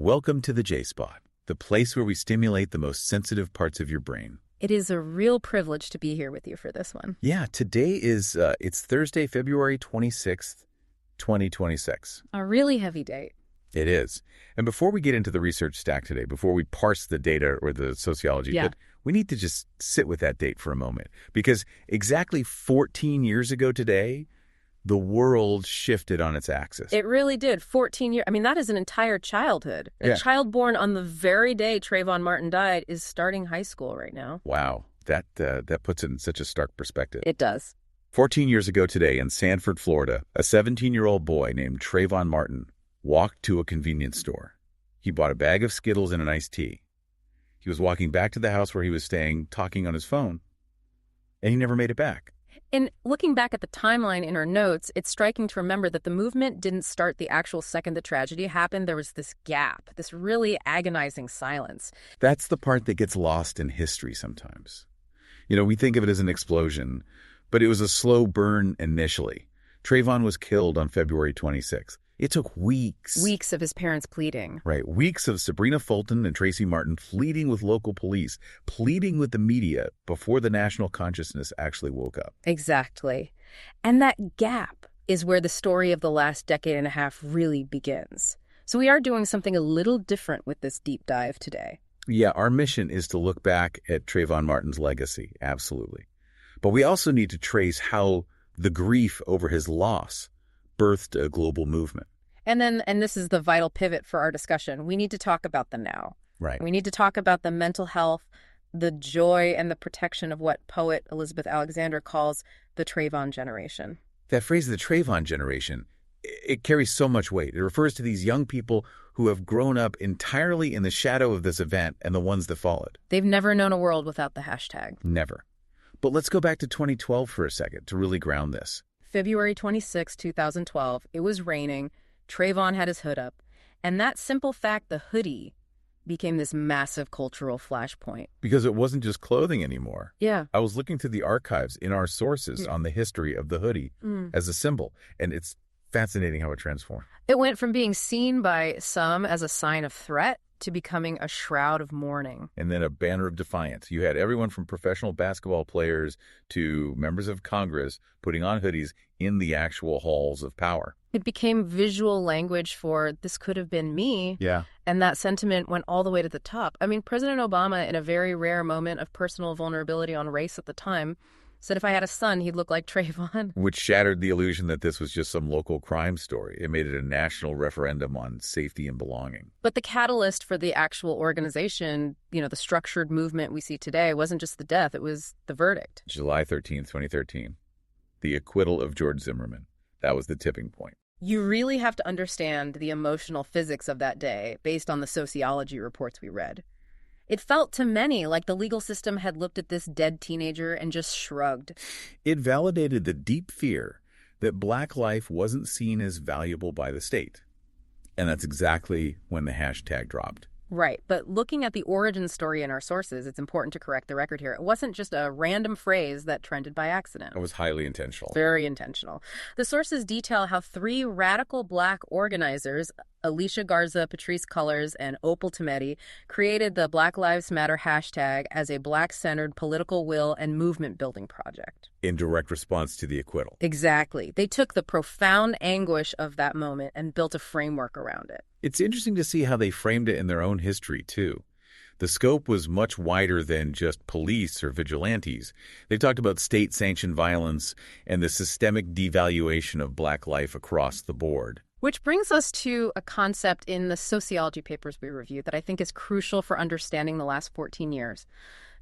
Welcome to the J-Spot, the place where we stimulate the most sensitive parts of your brain. It is a real privilege to be here with you for this one. Yeah, today is, it's Thursday, February 26th, 2026. A really heavy date. It is. And before we get into the research stack today, before we parse the data or the sociology, but we need to just sit with that date for a moment. Because exactly 14 years ago today, the world shifted on its axis. It really did. 14 years. I mean, that is an entire childhood. A child born on the very day Trayvon Martin died is starting high school right now. Wow. That puts it in such a stark perspective. It does. 14 years ago today in Sanford, Florida, a 17-year-old boy named Trayvon Martin walked to a convenience store. He bought a bag of Skittles and an iced tea. He was walking back to the house where he was staying, talking on his phone, and he never made it back. And looking back at the timeline in our notes, it's striking to remember that the movement didn't start the actual second the tragedy happened. There was this gap, this really agonizing silence. That's the part that gets lost in history sometimes. You know, we think of it as an explosion, but it was a slow burn initially. Trayvon was killed on February 26th. It took weeks. Weeks of his parents pleading. Right. Weeks of Sabrina Fulton and Tracy Martin pleading with local police, pleading with the media before the national consciousness actually woke up. Exactly. And that gap is where the story of the last decade and a half really begins. So we are doing something a little different with this deep dive today. Yeah, our mission is to look back at Trayvon Martin's legacy. Absolutely. But we also need to trace how the grief over his loss birthed a global movement. And this is the vital pivot for our discussion. We need to talk about the now. Right. We need to talk about the mental health, the joy, and the protection of what poet Elizabeth Alexander calls the Trayvon generation. That phrase, the Trayvon generation, it carries so much weight. It refers to these young people who have grown up entirely in the shadow of this event and the ones that followed. They've never known a world without the hashtag. Never. But let's go back to 2012 for a second to really ground this. February 26, 2012, it was raining. Trayvon had his hood up. And that simple fact, the hoodie, became this massive cultural flashpoint. Because it wasn't just clothing anymore. Yeah. I was looking through the archives in our sources on the history of the hoodie as a symbol, and it's fascinating how it transformed. It went from being seen by some as a sign of threat to becoming a shroud of mourning. And then a banner of defiance. You had everyone from professional basketball players to members of Congress putting on hoodies in the actual halls of power. It became visual language for this could have been me. Yeah. And that sentiment went all the way to the top. I mean, President Obama, in a very rare moment of personal vulnerability on race at the time, said if I had a son, he'd look like Trayvon. Which shattered the illusion that this was just some local crime story. It made it a national referendum on safety and belonging. But the catalyst for the actual organization, you know, the structured movement we see today, wasn't just the death, it was the verdict. July 13th, 2013. The acquittal of George Zimmerman. That was the tipping point. You really have to understand the emotional physics of that day based on the sociology reports we read. It felt to many like the legal system had looked at this dead teenager and just shrugged. It validated the deep fear that Black life wasn't seen as valuable by the state. And that's exactly when the hashtag dropped. Right, but looking at the origin story in our sources, it's important to correct the record here. It wasn't just a random phrase that trended by accident. It was highly intentional. Very intentional. The sources detail how three radical Black organizers, Alicia Garza, Patrisse Cullors, and Opal Tometi, created the Black Lives Matter hashtag as a Black-centered political will and movement-building project. In direct response to the acquittal. Exactly. They took the profound anguish of that moment and built a framework around it. It's interesting to see how they framed it in their own history, too. The scope was much wider than just police or vigilantes. They talked about state-sanctioned violence and the systemic devaluation of Black life across the board. Which brings us to a concept in the sociology papers we reviewed that I think is crucial for understanding the last 14 years.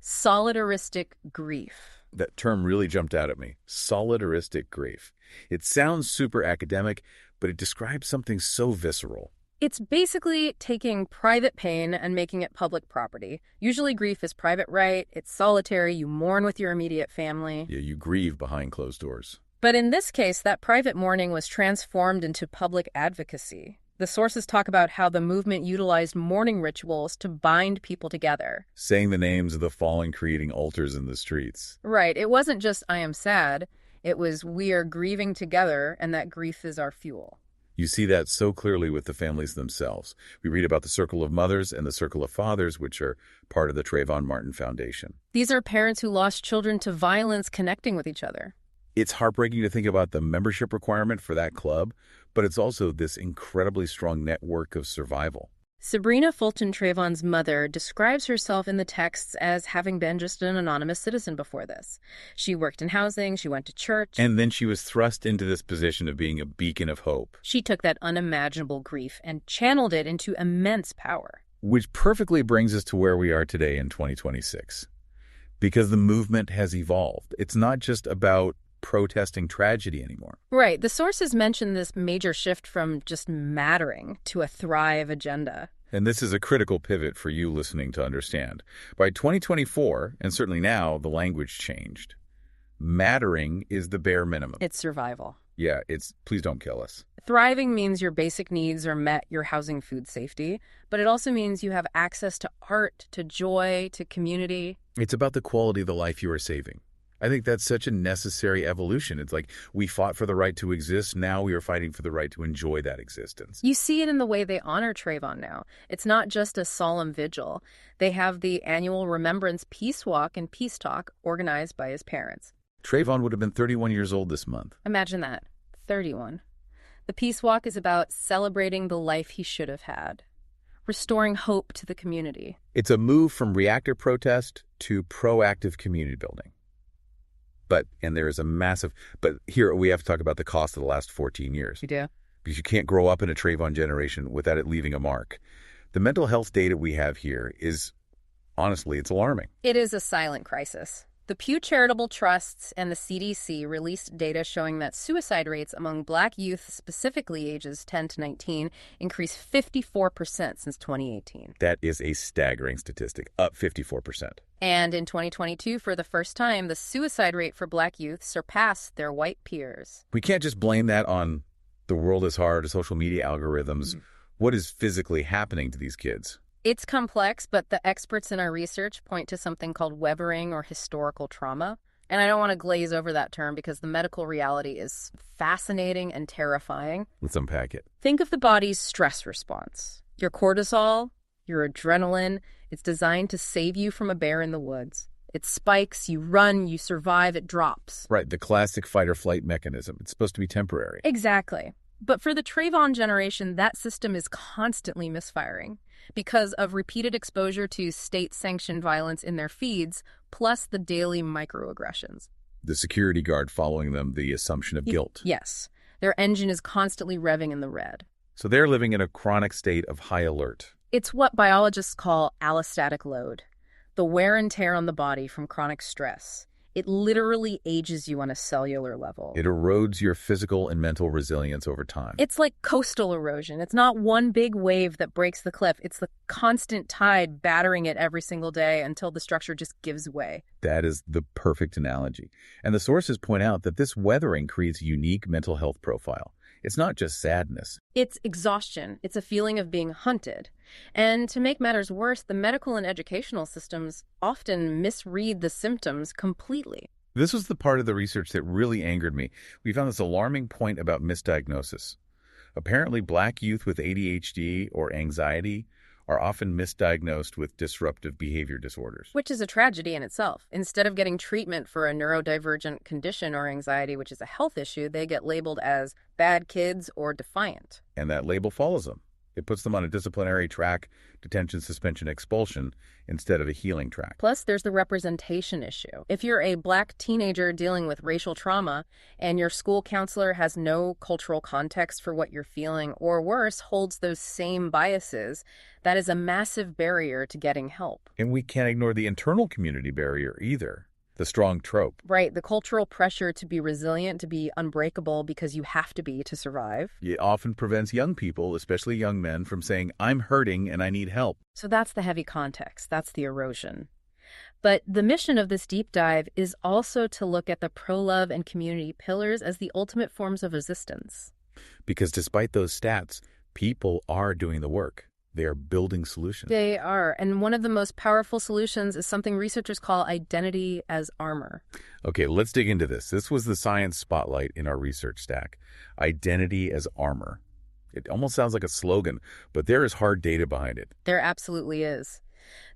Solidaristic grief. That term really jumped out at me. Solidaristic grief. It sounds super academic, but it describes something so visceral. It's basically taking private pain and making it public property. Usually grief is private right, it's solitary, you mourn with your immediate family. Yeah, you grieve behind closed doors. But in this case, that private mourning was transformed into public advocacy. The sources talk about how the movement utilized mourning rituals to bind people together. Saying the names of the fallen, creating altars in the streets. Right. It wasn't just, I am sad. It was, we are grieving together, and that grief is our fuel. You see that so clearly with the families themselves. We read about the Circle of Mothers and the Circle of Fathers, which are part of the Trayvon Martin Foundation. These are parents who lost children to violence connecting with each other. It's heartbreaking to think about the membership requirement for that club, but it's also this incredibly strong network of survival. Sabrina Fulton Trayvon's mother describes herself in the texts as having been just an anonymous citizen before this. She worked in housing, she went to church. And then she was thrust into this position of being a beacon of hope. She took that unimaginable grief and channeled it into immense power. Which perfectly brings us to where we are today in 2026. Because the movement has evolved. It's not just about protesting tragedy anymore. Right. The sources mention this major shift from just mattering to a thrive agenda. And this is a critical pivot for you listening to understand. By 2024, and certainly now, the language changed. Mattering is the bare minimum. It's survival. Yeah, it's please don't kill us. Thriving means your basic needs are met, your housing, food safety, but it also means you have access to art, to joy, to community. It's about the quality of the life you are saving. I think that's such a necessary evolution. It's like we fought for the right to exist. Now we are fighting for the right to enjoy that existence. You see it in the way they honor Trayvon now. It's not just a solemn vigil. They have the annual Remembrance Peace Walk and Peace Talk organized by his parents. Trayvon would have been 31 years old this month. Imagine that. 31. The Peace Walk is about celebrating the life he should have had, restoring hope to the community. It's a move from reactive protest to proactive community building. But here we have to talk about the cost of the last 14 years. You do? Because you can't grow up in a Trayvon generation without it leaving a mark. The mental health data we have here is, honestly, it's alarming. It is a silent crisis. The Pew Charitable Trusts and the CDC released data showing that suicide rates among Black youth, specifically ages 10 to 19, increased 54% since 2018. That is a staggering statistic, up 54%. And in 2022, for the first time, the suicide rate for Black youth surpassed their white peers. We can't just blame that on the world is hard, social media algorithms. What is physically happening to these kids? It's complex, but the experts in our research point to something called weathering or historical trauma. And I don't want to glaze over that term because the medical reality is fascinating and terrifying. Let's unpack it. Think of the body's stress response. Your cortisol, your adrenaline, it's designed to save you from a bear in the woods. It spikes, you run, you survive, it drops. Right, the classic fight or flight mechanism. It's supposed to be temporary. Exactly. But for the Trayvon generation, that system is constantly misfiring because of repeated exposure to state-sanctioned violence in their feeds, plus the daily microaggressions. The security guard following them, the assumption of guilt. Yes. Their engine is constantly revving in the red. So they're living in a chronic state of high alert. It's what biologists call allostatic load, the wear and tear on the body from chronic stress. It literally ages you on a cellular level. It erodes your physical and mental resilience over time. It's like coastal erosion. It's not one big wave that breaks the cliff. It's the constant tide battering it every single day until the structure just gives way. That is the perfect analogy. And the sources point out that this weathering creates a unique mental health profile. It's not just sadness. It's exhaustion. It's a feeling of being hunted. And to make matters worse, the medical and educational systems often misread the symptoms completely. This was the part of the research that really angered me. We found this alarming point about misdiagnosis. Apparently, Black youth with ADHD or anxiety are often misdiagnosed with disruptive behavior disorders. Which is a tragedy in itself. Instead of getting treatment for a neurodivergent condition or anxiety, which is a health issue, they get labeled as bad kids or defiant. And that label follows them. It puts them on a disciplinary track, detention, suspension, expulsion, instead of a healing track. Plus, there's the representation issue. If you're a Black teenager dealing with racial trauma and your school counselor has no cultural context for what you're feeling, or worse, holds those same biases, that is a massive barrier to getting help. And we can't ignore the internal community barrier either. The strong trope. Right, the cultural pressure to be resilient, to be unbreakable because you have to be to survive. It often prevents young people, especially young men, from saying, I'm hurting and I need help. So that's the heavy context. That's the erosion. But the mission of this deep dive is also to look at the pro-love and community pillars as the ultimate forms of resistance. Because despite those stats, people are doing the work. They are building solutions. They are. And one of the most powerful solutions is something researchers call identity as armor. Okay, let's dig into this. This was the science spotlight in our research stack. Identity as armor. It almost sounds like a slogan, but there is hard data behind it. There absolutely is.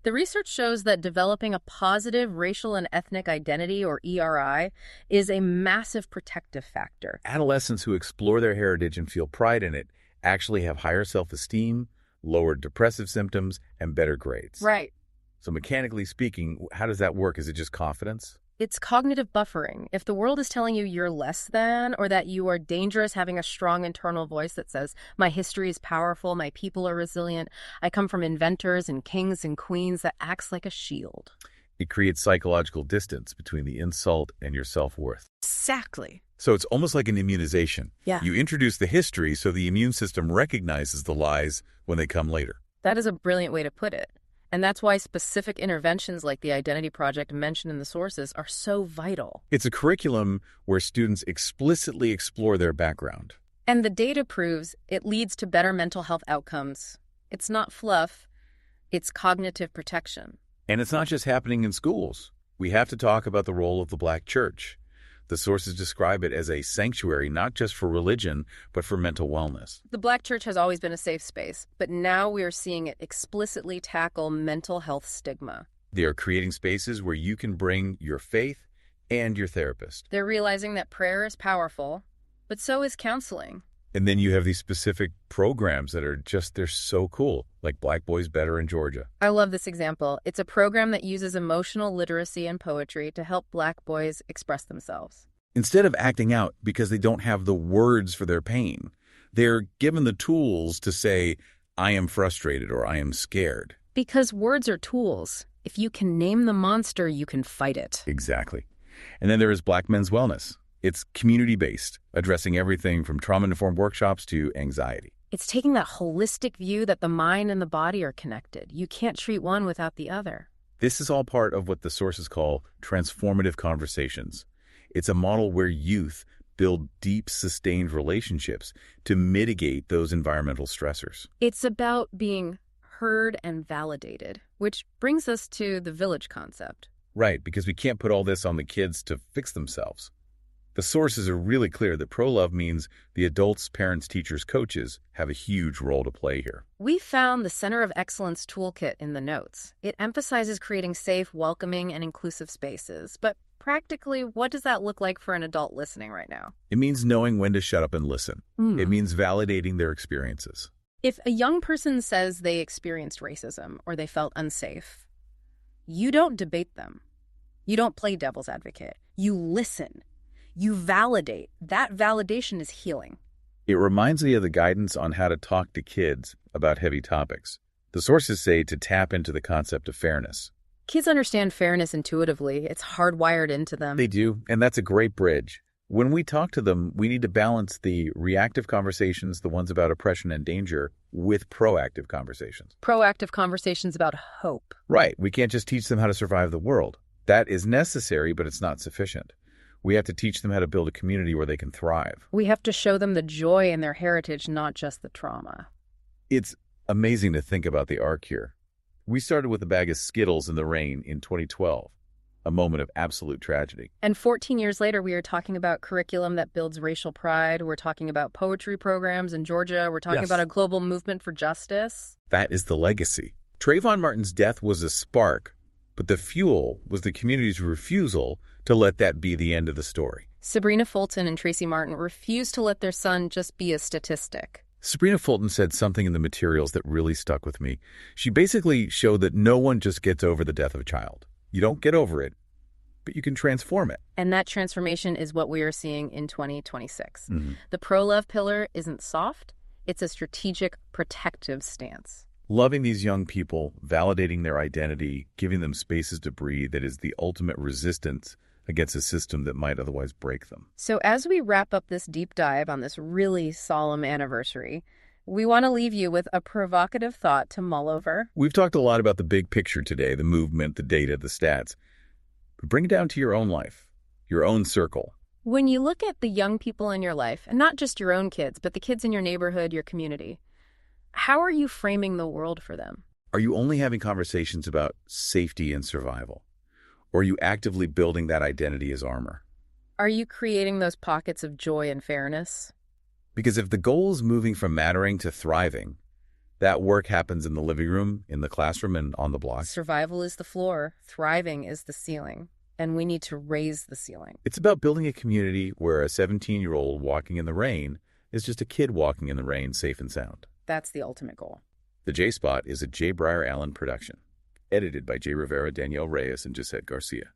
The research shows that developing a positive racial and ethnic identity, or ERI, is a massive protective factor. Adolescents who explore their heritage and feel pride in it actually have higher self-esteem, lower depressive symptoms, and better grades. Right. So mechanically speaking, how does that work? Is it just confidence? It's cognitive buffering. If the world is telling you you're less than, or that you are dangerous, having a strong internal voice that says, my history is powerful, my people are resilient, I come from inventors and kings and queens, that acts like a shield. It creates psychological distance between the insult and your self-worth. Exactly. So it's almost like an immunization. Yeah. You introduce the history so the immune system recognizes the lies when they come later. That is a brilliant way to put it. And that's why specific interventions like the Identity Project mentioned in the sources are so vital. It's a curriculum where students explicitly explore their background. And the data proves it leads to better mental health outcomes. It's not fluff, it's cognitive protection. And it's not just happening in schools. We have to talk about the role of the Black church. The sources describe it as a sanctuary, not just for religion, but for mental wellness. The Black church has always been a safe space, but now we are seeing it explicitly tackle mental health stigma. They are creating spaces where you can bring your faith and your therapist. They're realizing that prayer is powerful, but so is counseling. And then you have these specific programs that are just, they're so cool, like Black Boys Better in Georgia. I love this example. It's a program that uses emotional literacy and poetry to help Black boys express themselves. Instead of acting out because they don't have the words for their pain, they're given the tools to say, I am frustrated or I am scared. Because words are tools. If you can name the monster, you can fight it. Exactly. And then there is Black Men's Wellness. It's community-based, addressing everything from trauma-informed workshops to anxiety. It's taking that holistic view that the mind and the body are connected. You can't treat one without the other. This is all part of what the sources call transformative conversations. It's a model where youth build deep, sustained relationships to mitigate those environmental stressors. It's about being heard and validated, which brings us to the village concept. Right, because we can't put all this on the kids to fix themselves. The sources are really clear that pro-love means the adults, parents, teachers, coaches have a huge role to play here. We found the Center of Excellence toolkit in the notes. It emphasizes creating safe, welcoming, and inclusive spaces. But practically, what does that look like for an adult listening right now? It means knowing when to shut up and listen. It means validating their experiences. If a young person says they experienced racism or they felt unsafe, you don't debate them. You don't play devil's advocate. You listen. You validate. That validation is healing. It reminds me of the guidance on how to talk to kids about heavy topics. The sources say to tap into the concept of fairness. Kids understand fairness intuitively. It's hardwired into them. They do, and that's a great bridge. When we talk to them, we need to balance the reactive conversations, the ones about oppression and danger, with proactive conversations. Proactive conversations about hope. Right. We can't just teach them how to survive the world. That is necessary, but it's not sufficient. We have to teach them how to build a community where they can thrive. We have to show them the joy in their heritage, not just the trauma. It's amazing to think about the arc here. We started with a bag of Skittles in the rain in 2012, a moment of absolute tragedy. And 14 years later, we are talking about curriculum that builds racial pride. We're talking about poetry programs in Georgia. We're talking about a global movement for justice. That is the legacy. Trayvon Martin's death was a spark, but the fuel was the community's refusal to let that be the end of the story. Sabrina Fulton and Tracy Martin refused to let their son just be a statistic. Sabrina Fulton said something in the materials that really stuck with me. She basically showed that no one just gets over the death of a child. You don't get over it, but you can transform it. And that transformation is what we are seeing in 2026. The pro-love pillar isn't soft. It's a strategic, protective stance. Loving these young people, validating their identity, giving them spaces to breathe, that is the ultimate resistance against a system that might otherwise break them. So as we wrap up this deep dive on this really solemn anniversary, we want to leave you with a provocative thought to mull over. We've talked a lot about the big picture today, the movement, the data, the stats. But bring it down to your own life, your own circle. When you look at the young people in your life, and not just your own kids, but the kids in your neighborhood, your community, how are you framing the world for them? Are you only having conversations about safety and survival? Or are you actively building that identity as armor? Are you creating those pockets of joy and fairness? Because if the goal is moving from mattering to thriving, that work happens in the living room, in the classroom, and on the block. Survival is the floor, thriving is the ceiling, and we need to raise the ceiling. It's about building a community where a 17-year-old walking in the rain is just a kid walking in the rain, safe and sound. That's the ultimate goal. The J Spot is a Jay Briar Allen production, edited by Jay Rivera, Danielle Reyes, and Gisette Garcia.